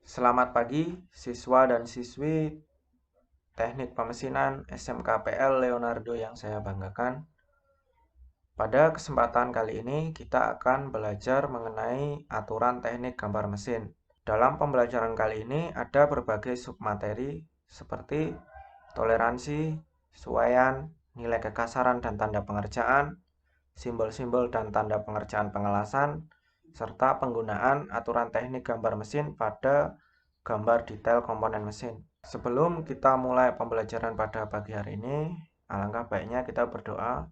Selamat pagi, siswa dan siswi Teknik Pemesinan SMKPL Leonardo yang saya banggakan. Pada kesempatan kali ini, kita akan belajar mengenai aturan teknik gambar mesin. Dalam pembelajaran kali ini, ada berbagai submateri seperti toleransi, suaian, nilai kekasaran dan tanda pengerjaan, simbol-simbol dan tanda pengerjaan pengelasan, serta penggunaan aturan teknik gambar mesin pada gambar detail komponen mesin. Sebelum kita mulai pembelajaran pada pagi hari ini, alangkah baiknya kita berdoa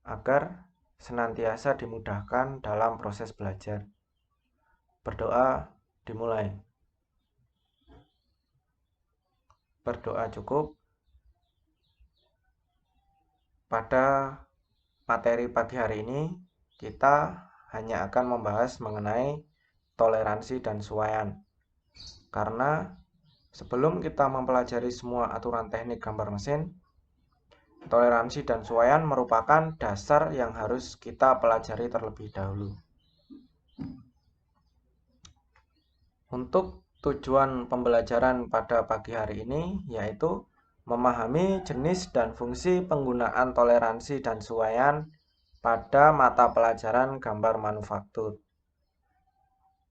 agar senantiasa dimudahkan dalam proses belajar. Berdoa dimulai. Berdoa cukup. Pada materi pagi hari ini, kita hanya akan membahas mengenai toleransi dan suaian. Karena sebelum kita mempelajari semua aturan teknik gambar mesin, toleransi dan suaian merupakan dasar yang harus kita pelajari terlebih dahulu. Untuk tujuan pembelajaran pada pagi hari ini yaitu memahami jenis dan fungsi penggunaan toleransi dan suaian pada mata pelajaran gambar manufaktur.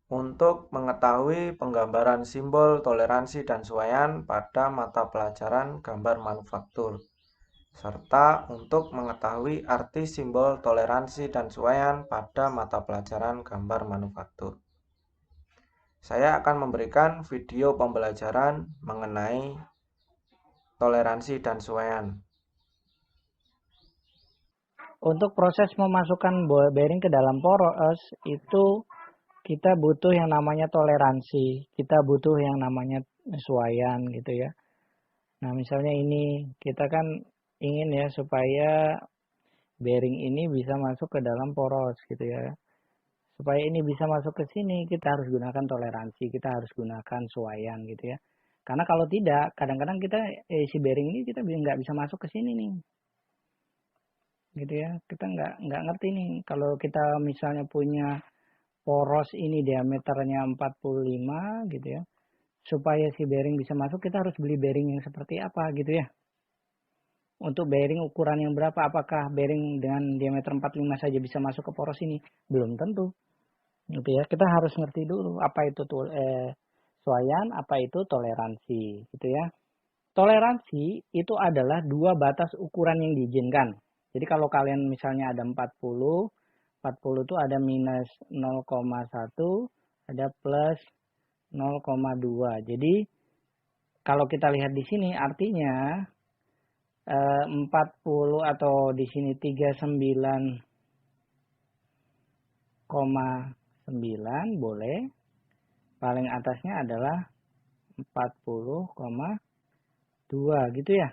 Untuk mengetahui penggambaran simbol toleransi dan suaian pada mata pelajaran gambar manufaktur, serta untuk mengetahui arti simbol toleransi dan suaian pada mata pelajaran gambar manufaktur. Saya akan memberikan video pembelajaran mengenai toleransi dan suaian. Untuk proses memasukkan ball bearing ke dalam poros itu kita butuh yang namanya toleransi, kita butuh yang namanya suaian gitu ya. Nah misalnya ini kita kan ingin ya supaya bearing ini bisa masuk ke dalam poros gitu ya. Supaya ini bisa masuk ke sini kita harus gunakan toleransi, kita harus gunakan suaian gitu ya. Karena kalau tidak kadang-kadang kita si bearing ini kita nggak bisa masuk ke sini nih. Gitu ya, kita nggak ngerti nih kalau kita misalnya punya poros ini diameternya 45 gitu ya, supaya si bearing bisa masuk kita harus beli bearing yang seperti apa gitu ya. Untuk bearing ukuran yang berapa, apakah bearing dengan diameter 45 saja bisa masuk ke poros ini? Belum tentu gitu ya, kita harus ngerti dulu apa itu suaian, apa itu toleransi gitu ya. Toleransi itu adalah dua batas ukuran yang diizinkan. Jadi kalau kalian misalnya ada 40 itu ada minus 0,1, ada plus 0,2. Jadi kalau kita lihat di sini artinya 40 atau di sini 39,9 boleh. Paling atasnya adalah 40,2 gitu ya.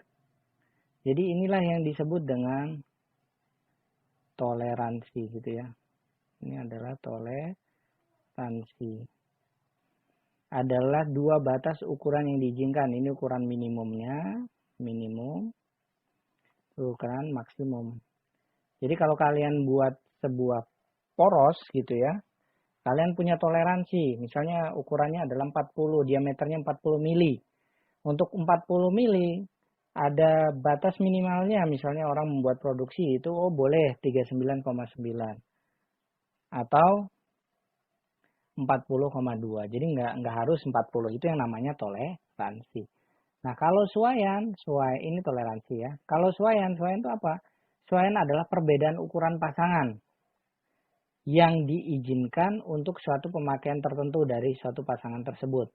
Jadi inilah yang disebut dengan toleransi gitu ya. Ini adalah toleransi. Adalah dua batas ukuran yang diizinkan. Ini ukuran minimumnya, minimum, ukuran maksimum. Jadi kalau kalian buat sebuah poros gitu ya, kalian punya toleransi. Misalnya ukurannya adalah 40, diameternya 40 mili. Untuk 40 mili ada batas minimalnya. Misalnya orang membuat produksi itu boleh 39,9 atau 40,2. Jadi nggak harus 40. Itu yang namanya toleransi. Nah, kalau suaian ini toleransi ya. Kalau suaian itu apa? Suaian adalah perbedaan ukuran pasangan yang diizinkan untuk suatu pemakaian tertentu dari suatu pasangan tersebut.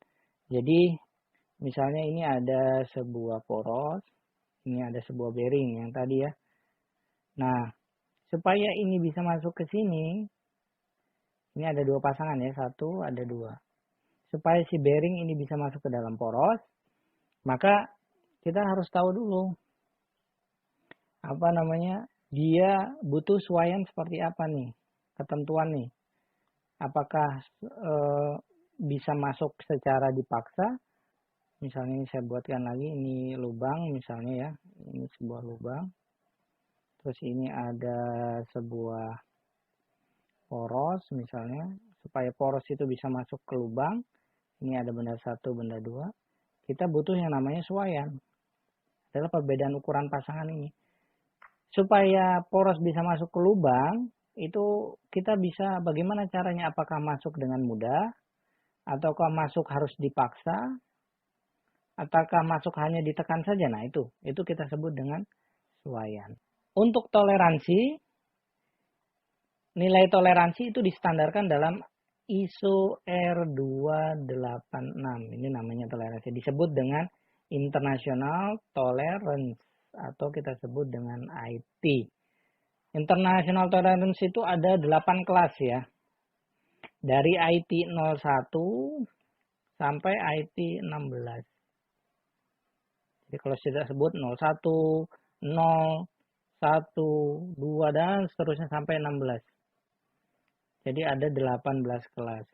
Jadi, misalnya ini ada sebuah poros, ini ada sebuah bearing yang tadi ya. Nah, supaya ini bisa masuk ke sini, ini ada dua pasangan ya, satu ada dua. Supaya si bearing ini bisa masuk ke dalam poros, maka kita harus tahu dulu apa namanya, dia butuh suaian seperti apa nih, ketentuan nih. Apakah bisa masuk secara dipaksa? Misalnya ini saya buatkan lagi, ini lubang misalnya ya, ini sebuah lubang. Terus ini ada sebuah poros misalnya, supaya poros itu bisa masuk ke lubang, Ini ada benda 1, benda 2. Kita butuh yang namanya suaian. Adalah perbedaan ukuran pasangan ini. Supaya poros bisa masuk ke lubang, itu kita bisa bagaimana caranya? Apakah masuk dengan mudah? Ataukah masuk harus dipaksa? Ataukah masuk hanya ditekan saja? Nah itu kita sebut dengan suaian. Untuk toleransi, nilai toleransi itu distandarkan dalam ISO R286. Ini namanya toleransi. Disebut dengan International Tolerance atau kita sebut dengan IT. International Tolerance itu ada 8 kelas ya. Dari IT 01 sampai IT 16. Jadi kalau sudah sebut 01, 0, 1, 2 dan seterusnya sampai 16. Jadi ada 18 kelas.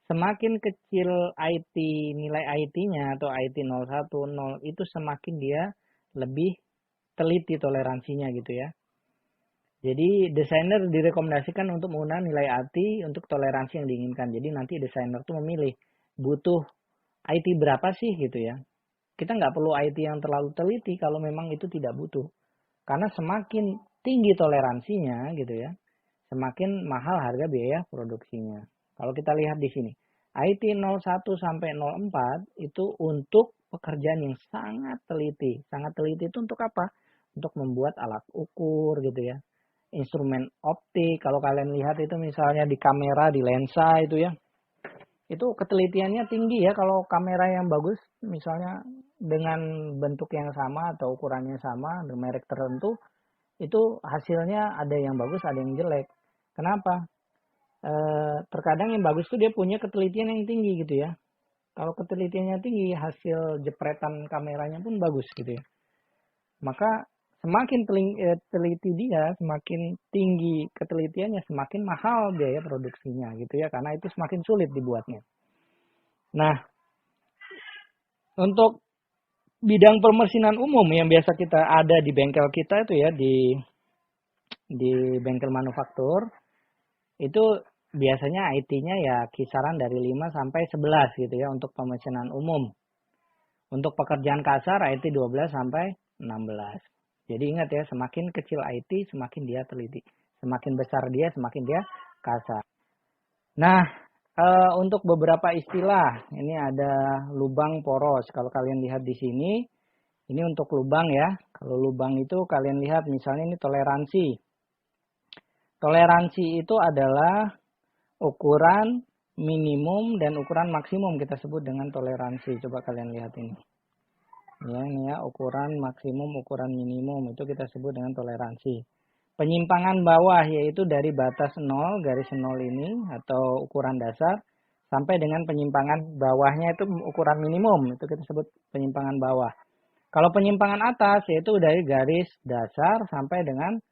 Semakin kecil IT, nilai IT-nya atau IT 01, 0 itu semakin dia lebih teliti toleransinya gitu ya. Jadi desainer direkomendasikan untuk menggunakan nilai IT untuk toleransi yang diinginkan. Jadi nanti desainer tuh memilih butuh IT berapa sih gitu ya. Kita nggak perlu IT yang terlalu teliti kalau memang itu tidak butuh. Karena semakin tinggi toleransinya gitu ya, semakin mahal harga biaya produksinya. Kalau kita lihat di sini, IT 01 sampai 04 itu untuk pekerjaan yang sangat teliti. Sangat teliti itu untuk apa? Untuk membuat alat ukur gitu ya. Instrumen optik, kalau kalian lihat itu misalnya di kamera, di lensa itu ya. Itu ketelitiannya tinggi ya kalau kamera yang bagus misalnya dengan bentuk yang sama atau ukurannya sama, dengan merek tertentu, itu hasilnya ada yang bagus, ada yang jelek. Kenapa? Terkadang yang bagus itu dia punya ketelitian yang tinggi gitu ya. Kalau ketelitiannya tinggi, hasil jepretan kameranya pun bagus gitu ya. Maka semakin teliti dia, semakin tinggi ketelitiannya, semakin mahal biaya produksinya gitu ya. Karena itu semakin sulit dibuatnya. Nah, untuk bidang permesinan umum yang biasa kita ada di bengkel kita itu ya, di bengkel manufaktur, itu biasanya IT-nya ya kisaran dari 5 sampai 11 gitu ya untuk pemesanan umum. Untuk pekerjaan kasar IT 12 sampai 16. Jadi ingat ya, semakin kecil IT semakin dia teliti. Semakin besar dia semakin dia kasar. Nah, untuk beberapa istilah, ini ada lubang poros. Kalau kalian lihat di sini, ini untuk lubang ya. Kalau lubang itu kalian lihat misalnya ini toleransi. Toleransi itu adalah ukuran minimum dan ukuran maksimum kita sebut dengan toleransi. Coba kalian lihat ini. Ya, ini ya, ukuran maksimum, ukuran minimum itu kita sebut dengan toleransi. Penyimpangan bawah yaitu dari batas 0, garis 0 ini atau ukuran dasar sampai dengan penyimpangan bawahnya itu ukuran minimum, itu kita sebut penyimpangan bawah. Kalau penyimpangan atas yaitu dari garis dasar sampai dengan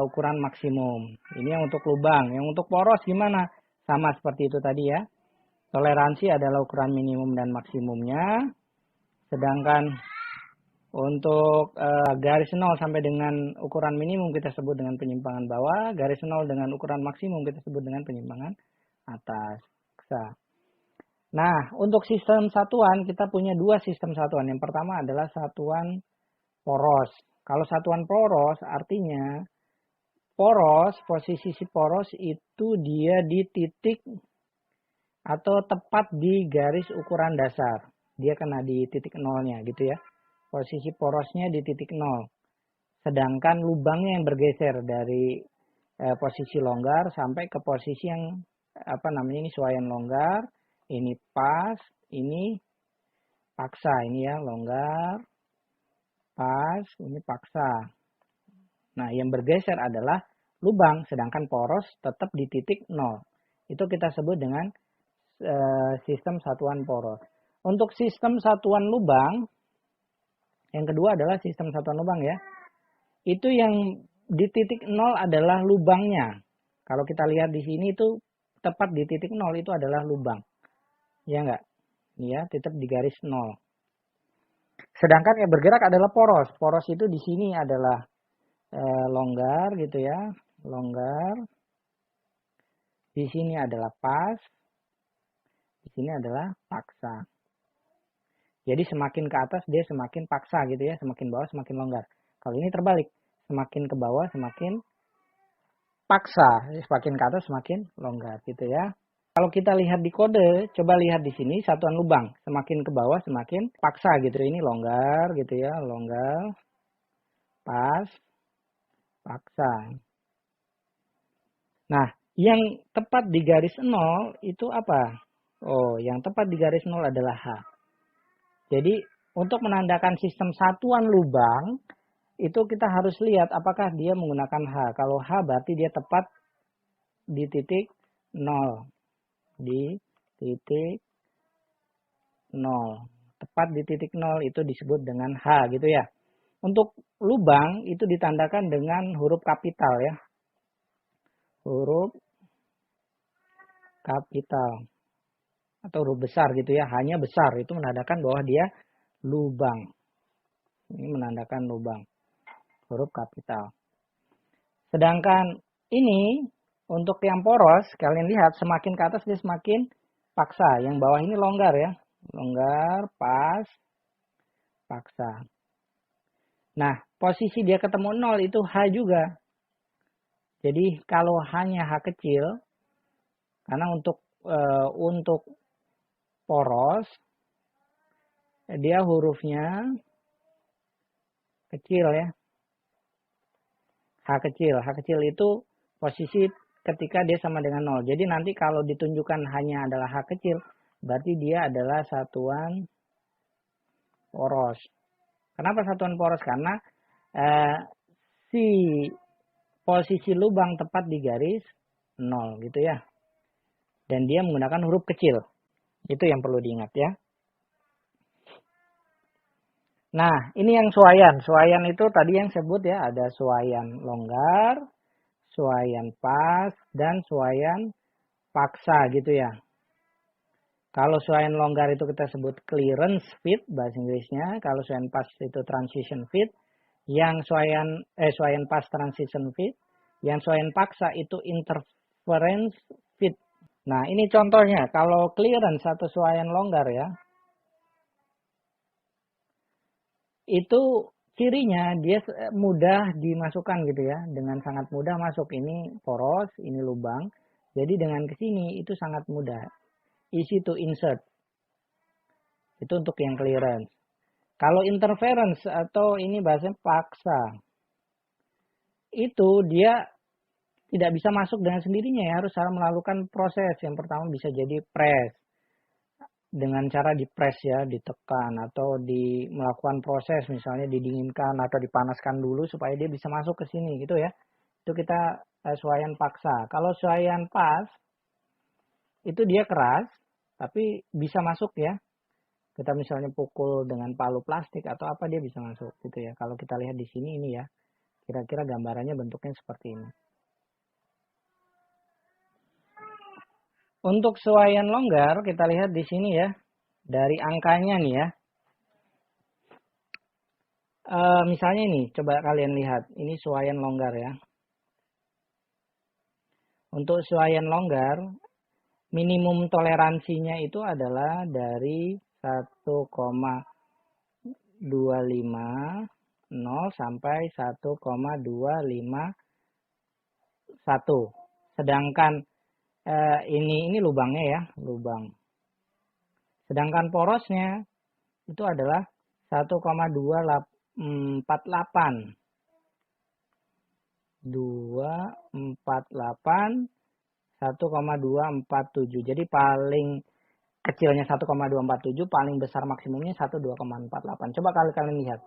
ukuran maksimum. Ini yang untuk lubang. Yang untuk poros gimana? Sama seperti itu tadi ya. Toleransi adalah ukuran minimum dan maksimumnya. Sedangkan untuk garis 0 sampai dengan ukuran minimum kita sebut dengan penyimpangan bawah. Garis 0 dengan ukuran maksimum kita sebut dengan penyimpangan atas. Nah, untuk sistem satuan kita punya dua sistem satuan. Yang pertama adalah satuan poros. Kalau satuan poros artinya poros, posisi si poros itu dia di titik atau tepat di garis ukuran dasar. Dia kena di titik nolnya gitu ya. Posisi porosnya di titik nol. Sedangkan lubangnya yang bergeser dari posisi longgar sampai ke posisi yang ini suaian longgar. Ini pas, ini paksa. Ini ya longgar, pas, ini paksa. Nah, yang bergeser adalah lubang, sedangkan poros tetap di titik nol. Itu kita sebut dengan sistem satuan poros. Untuk sistem satuan lubang, yang kedua adalah sistem satuan lubang ya. Itu yang di titik nol adalah lubangnya. Kalau kita lihat di sini itu tepat di titik nol itu adalah lubang. Ya enggak? Ya, tetap di garis nol. Sedangkan yang bergerak adalah poros. Poros itu di sini adalah longgar gitu ya. Longgar. Di sini adalah pas. sini adalah paksa. Jadi semakin ke atas dia semakin paksa gitu ya, semakin bawah semakin longgar. Kalau ini terbalik, semakin ke bawah semakin paksa, semakin ke atas semakin longgar gitu ya. Kalau kita lihat di kode, coba lihat di sini satuan lubang, semakin ke bawah semakin paksa gitu. Ini longgar gitu ya, longgar, pas, paksa. Nah, yang tepat di garis 0 itu apa? Oh, yang tepat di garis 0 adalah H. Jadi, untuk menandakan sistem satuan lubang, itu kita harus lihat apakah dia menggunakan H. Kalau H berarti dia tepat di titik 0. Di titik 0. Tepat di titik 0 itu disebut dengan H gitu ya. Untuk lubang itu ditandakan dengan huruf kapital ya. Huruf kapital. Atau huruf besar gitu ya. Hanya besar itu menandakan bahwa dia lubang. Ini menandakan lubang. Huruf kapital. Sedangkan ini untuk yang poros, kalian lihat semakin ke atas dia semakin paksa. Yang bawah ini longgar ya. Longgar, pas, paksa. Nah, posisi dia ketemu 0 itu H juga. Jadi kalau hanya H kecil, karena untuk poros, dia hurufnya kecil ya. H kecil itu posisi ketika dia sama dengan 0. Jadi nanti kalau ditunjukkan hanya adalah H kecil, berarti dia adalah satuan poros. Kenapa satuan poros? Karena si posisi lubang tepat di garis 0 gitu ya. Dan dia menggunakan huruf kecil. Itu yang perlu diingat ya. Nah, ini yang suaian. Suaian itu tadi yang sebut ya, ada suaian longgar, suaian pas, dan suaian paksa gitu ya. Kalau suaian longgar itu kita sebut clearance fit bahasa Inggrisnya. Kalau suaian pas itu transition fit. Yang suaian pas transition fit. Yang suaian paksa itu interference fit. Nah, ini contohnya. Kalau clearance atau suaian longgar ya. Itu cirinya dia mudah dimasukkan gitu ya. Dengan sangat mudah masuk. Ini poros, ini lubang. Jadi dengan kesini itu sangat mudah. Easy to insert. Itu untuk yang clearance. Kalau interference atau ini bahasanya paksa. Itu dia tidak bisa masuk dengan sendirinya ya. Harus melakukan proses. Yang pertama bisa jadi press. Dengan cara dipres ya, ditekan. Atau melakukan proses. Misalnya didinginkan atau dipanaskan dulu supaya dia bisa masuk ke sini gitu ya. Itu kita suaian paksa. Kalau suaian pas. Itu dia keras. Tapi bisa masuk ya. Kita misalnya pukul dengan palu plastik atau apa dia bisa masuk gitu ya. Kalau kita lihat di sini ini ya. Kira-kira gambarannya bentuknya seperti ini. Untuk suaian longgar kita lihat di sini ya. Dari angkanya nih ya. Misalnya ini coba kalian lihat. Ini suaian longgar ya. Untuk suaian longgar minimum toleransinya itu adalah dari 1,250 sampai 1,251. Sedangkan ini lubangnya ya, lubang. Sedangkan porosnya itu adalah 1,248. 248 1,247. Jadi paling kecilnya 1,247, paling besar maksimumnya 12,48. Coba kalian lihat.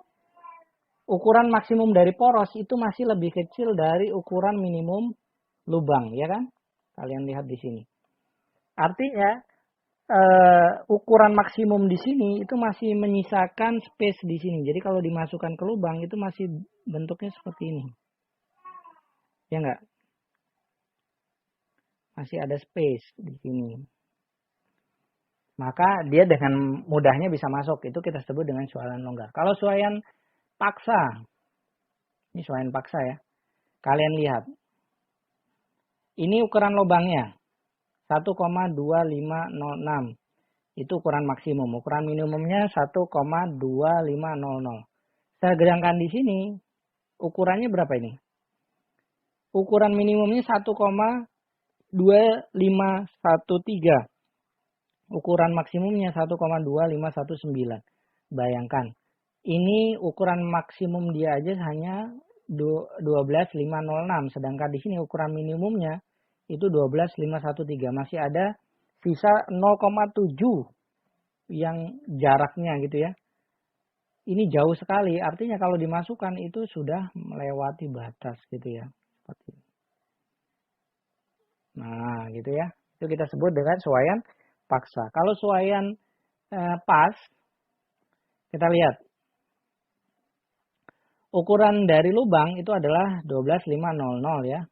Ukuran maksimum dari poros itu masih lebih kecil dari ukuran minimum lubang, ya kan? Kalian lihat di sini. Artinya ukuran maksimum di sini itu masih menyisakan space di sini. Jadi kalau dimasukkan ke lubang itu masih bentuknya seperti ini. Ya enggak? Masih ada space di sini. Maka dia dengan mudahnya bisa masuk. Itu kita sebut dengan suaian longgar. Kalau suaian paksa. Ini suaian paksa ya. Kalian lihat. Ini ukuran lubangnya. 1,2506. Itu ukuran maksimum. Ukuran minimumnya 1,2500. Sedangkan di sini ukurannya berapa ini? Ukuran minimumnya 1,2513. Ukuran maksimumnya 1,2519. Bayangkan. Ini ukuran maksimum dia aja hanya 12.506. Sedangkan di sini ukuran minimumnya itu 12.513. Masih ada sisa 0,7 yang jaraknya gitu ya. Ini jauh sekali. Artinya kalau dimasukkan itu sudah melewati batas gitu ya. Seperti ini. Nah, gitu ya. Itu kita sebut dengan suaian paksa. Kalau suaian pas, kita lihat. Ukuran dari lubang itu adalah 12.500 ya.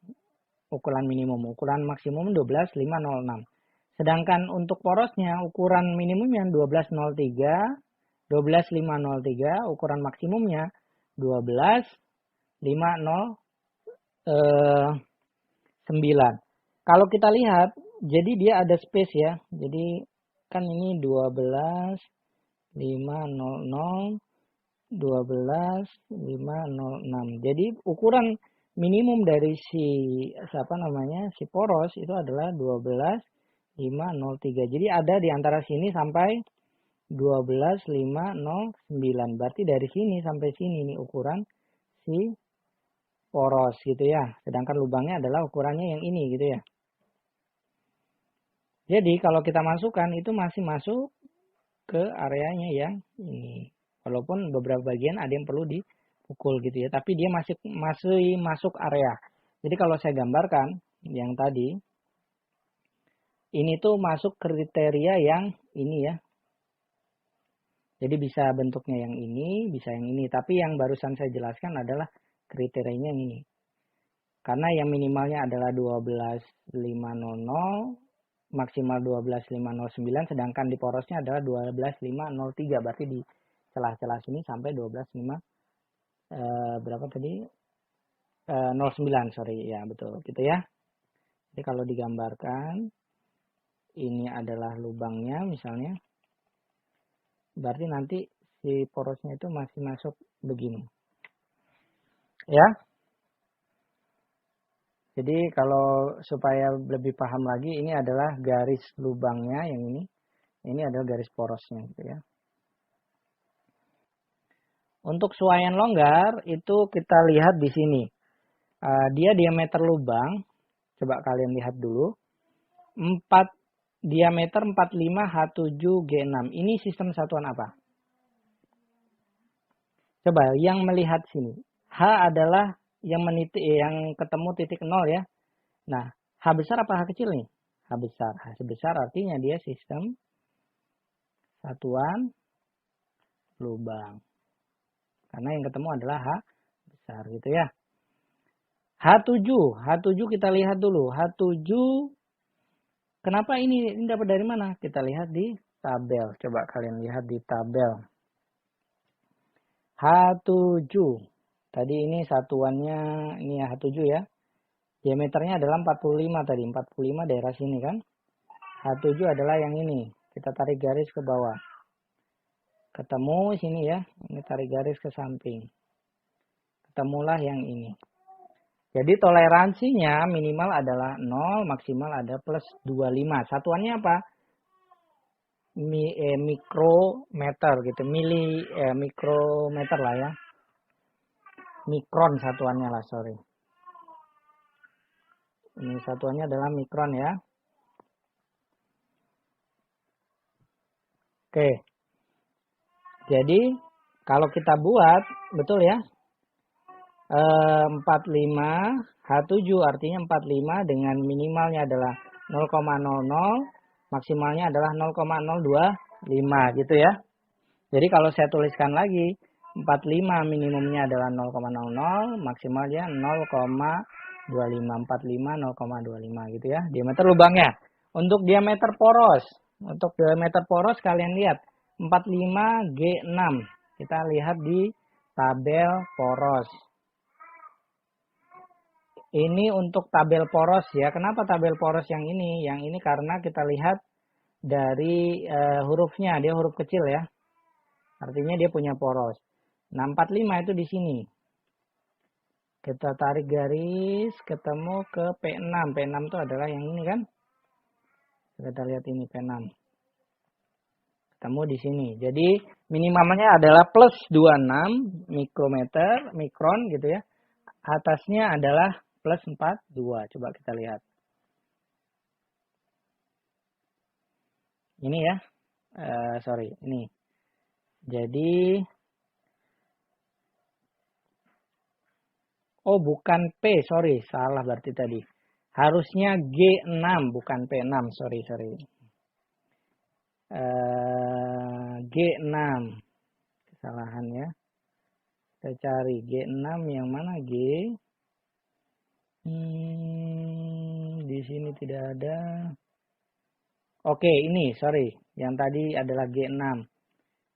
Ukuran minimum. Ukuran maksimum 12.506. Sedangkan untuk porosnya, ukuran minimumnya 12.03. 12.503. Ukuran maksimumnya 12.509. Kalau kita lihat, jadi dia ada space ya. Jadi kan ini 12.500, 12.506. Jadi ukuran minimum dari si poros itu adalah 12.503. Jadi ada di antara sini sampai 12.509. Berarti dari sini sampai sini nih ukuran si poros gitu ya. Sedangkan lubangnya adalah ukurannya yang ini gitu ya. Jadi kalau kita masukkan itu masih masuk ke areanya yang ini. Walaupun beberapa bagian ada yang perlu dipukul gitu ya. Tapi dia masih masuk area. Jadi kalau saya gambarkan yang tadi. Ini tuh masuk kriteria yang ini ya. Jadi bisa bentuknya yang ini, bisa yang ini. Tapi yang barusan saya jelaskan adalah kriterianya yang ini. Karena yang minimalnya adalah 12.500, maksimal 12.509, sedangkan di porosnya adalah 12.503. Berarti di celah-celah sini sampai 12.5 berapa tadi? 09, sorry. Ya, betul. Gitu ya. Jadi kalau digambarkan, ini adalah lubangnya misalnya. Berarti nanti si porosnya itu masih masuk begini. Ya. Jadi kalau supaya lebih paham lagi, ini adalah garis lubangnya yang ini. Ini adalah garis porosnya gitu ya. Untuk suaian longgar itu kita lihat di sini. Dia diameter lubang, coba kalian lihat dulu. Diameter 45 H7G6. Ini sistem satuan apa? Coba yang melihat sini. H adalah yang ketemu titik 0 ya. Nah, H besar apa H kecil nih? H besar. H besar artinya dia sistem satuan lubang. Karena yang ketemu adalah H besar gitu ya. H7 kita lihat dulu. H7 kenapa ini dapat dari mana? Kita lihat di tabel. Coba kalian lihat di tabel. H7. Tadi ini satuannya, ini ya H7 ya. Diameternya adalah 45 tadi. 45 daerah sini kan. H7 adalah yang ini. Kita tarik garis ke bawah. Ketemu sini ya. Ini tarik garis ke samping. Ketemulah yang ini. Jadi toleransinya minimal adalah 0, maksimal ada plus 25. Satuannya apa? Mikrometer gitu. Mikrometer lah ya. Mikron satuannya lah, sorry. Ini satuannya adalah mikron ya. Oke. Jadi kalau kita buat, betul ya. 45 H7 artinya 45 dengan minimalnya adalah 0,00, maksimalnya adalah 0,025 gitu ya. Jadi kalau saya tuliskan lagi, 45 minimumnya adalah 0,00, maksimalnya 0,25, 45 0,25 gitu ya. Diameter lubangnya. Untuk diameter poros, kalian lihat 45G6. Kita lihat di tabel poros. Ini untuk tabel poros ya. Kenapa tabel poros yang ini? Yang ini karena kita lihat dari hurufnya, dia huruf kecil ya. Artinya dia punya poros. Nah, 45 itu di sini. Kita tarik garis, ketemu ke P6. P6 itu adalah yang ini kan? Kita lihat ini P6. Ketemu di sini. Jadi minimumnya adalah plus 26 mikron gitu ya. Atasnya adalah plus 42. Coba kita lihat. Ini ya. Sorry, ini. Jadi oh, bukan P, sorry, salah berarti tadi. Harusnya G6, bukan P6, sorry. G6, kesalahan ya. Kita cari G6 yang mana G? Di sini tidak ada. Oke, ini, sorry. Yang tadi adalah G6.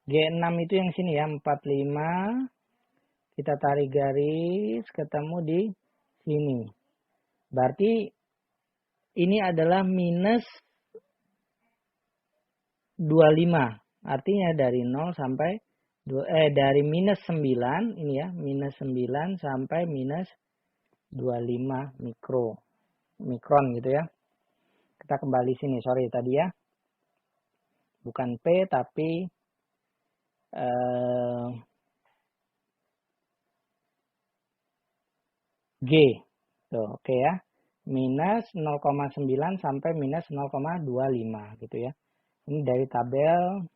G6 itu yang sini ya, 45. Kita tarik garis, ketemu di sini. Berarti ini adalah minus 25. Artinya dari 0 sampai dari minus 9 ini ya, minus 9 sampai minus 25 mikron gitu ya. Kita kembali sini, sorry tadi ya. Bukan P tapi G. Tuh, oke ya. Minus 0,9 sampai minus 0,25 gitu ya. Ini dari tabel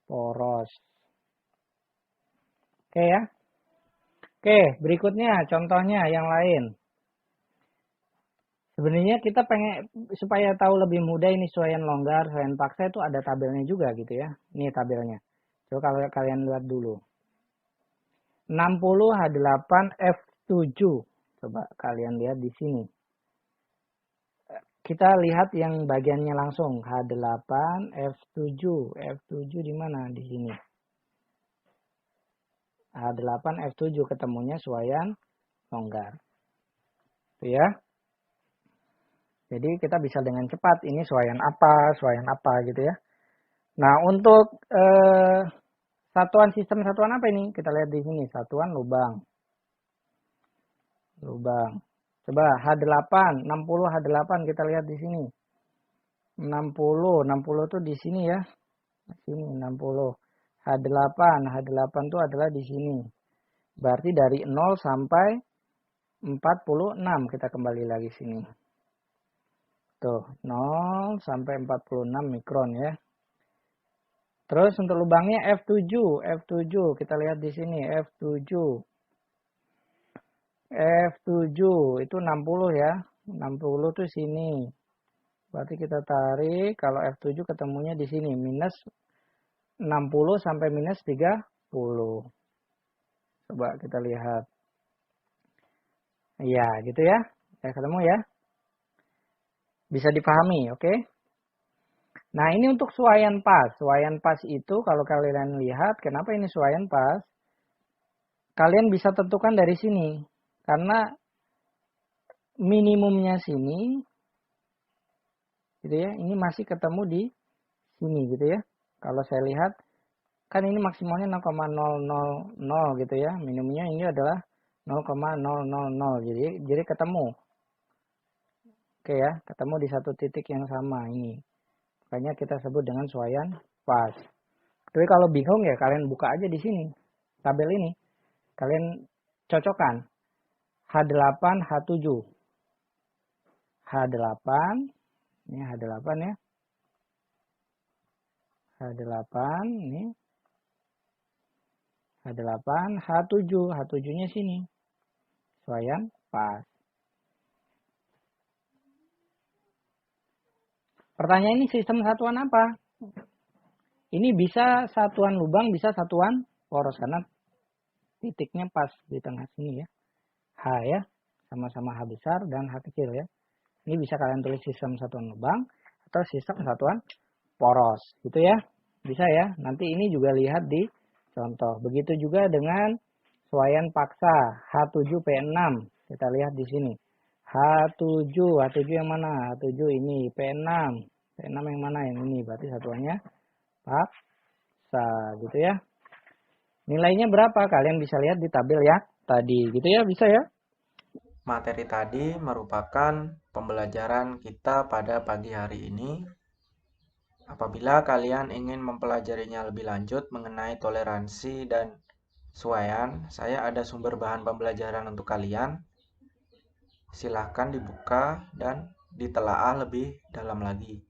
poros. Oke ya. Oke, berikutnya contohnya yang lain. Sebenarnya kita pengen supaya tahu lebih mudah ini suaian longgar, suaian paksa itu ada tabelnya juga gitu ya. Ini tabelnya. Coba kalau kalian lihat dulu. 60 H8 F7. Coba kalian lihat di sini. Kita lihat yang bagiannya langsung. H8 F7. F7 di mana? Di sini. H8 F7 ketemunya suaian longgar. Itu ya. Jadi kita bisa dengan cepat ini suaian apa gitu ya. Nah, untuk sistem satuan apa ini? Kita lihat di sini, satuan lubang. Coba H8, 60 H8 kita lihat di sini. 60 itu di sini ya. Sini 60. H8 itu adalah di sini. Berarti dari 0 sampai 46 kita kembali lagi sini. Tuh, 0 sampai 46 mikron ya. Terus untuk lubangnya F7 kita lihat di sini F7 itu 60 ya. 60 tuh sini. Berarti kita tarik kalau F7 ketemunya di sini minus 60 sampai minus 30. Coba kita lihat. Iya, gitu ya. Ya ketemu ya. Bisa dipahami, oke? Nah, ini untuk suaian pas. Suaian pas itu kalau kalian lihat, kenapa ini suaian pas? Kalian bisa tentukan dari sini. Karena minimumnya sini, gitu ya, ini masih ketemu di sini, gitu ya. Kalau saya lihat, kan ini maksimalnya 0,000 gitu ya. Minimumnya ini adalah 0,000. Jadi ketemu. Oke ya, ketemu di satu titik yang sama ini. Makanya kita sebut dengan suaian pas. Tapi kalau bingung ya kalian buka aja di sini. Tabel ini. Kalian cocokkan. H8, H7. H8. Ini H8 ya. H8 ini. H8, H7. H7-nya sini. Suaian pas. Pertanyaan ini sistem satuan apa? Ini bisa satuan lubang, bisa satuan poros. Karena titiknya pas di tengah sini ya. H ya. Sama-sama H besar dan H kecil ya. Ini bisa kalian tulis sistem satuan lubang atau sistem satuan poros. Gitu ya. Bisa ya. Nanti ini juga lihat di contoh. Begitu juga dengan suaian paksa H7P6. Kita lihat di sini. H7. H7 yang mana? H7 ini. P6. P6 yang mana? Yang ini. Berarti satuannya paksa gitu ya. Nilainya berapa? Kalian bisa lihat di tabel ya tadi gitu ya, bisa ya? Materi tadi merupakan pembelajaran kita pada pagi hari ini. Apabila kalian ingin mempelajarinya lebih lanjut mengenai toleransi dan suaian, saya ada sumber bahan pembelajaran untuk kalian. Silahkan dibuka dan ditelaah lebih dalam lagi.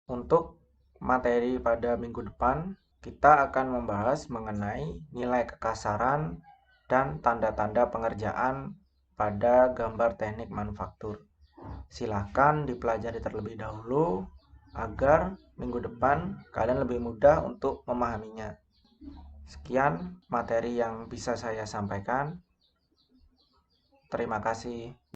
Untuk materi pada minggu depan, kita akan membahas mengenai nilai kekasaran dan tanda-tanda pengerjaan pada gambar teknik manufaktur. Silahkan dipelajari terlebih dahulu agar minggu depan kalian lebih mudah untuk memahaminya. Sekian materi yang bisa saya sampaikan. Terima kasih.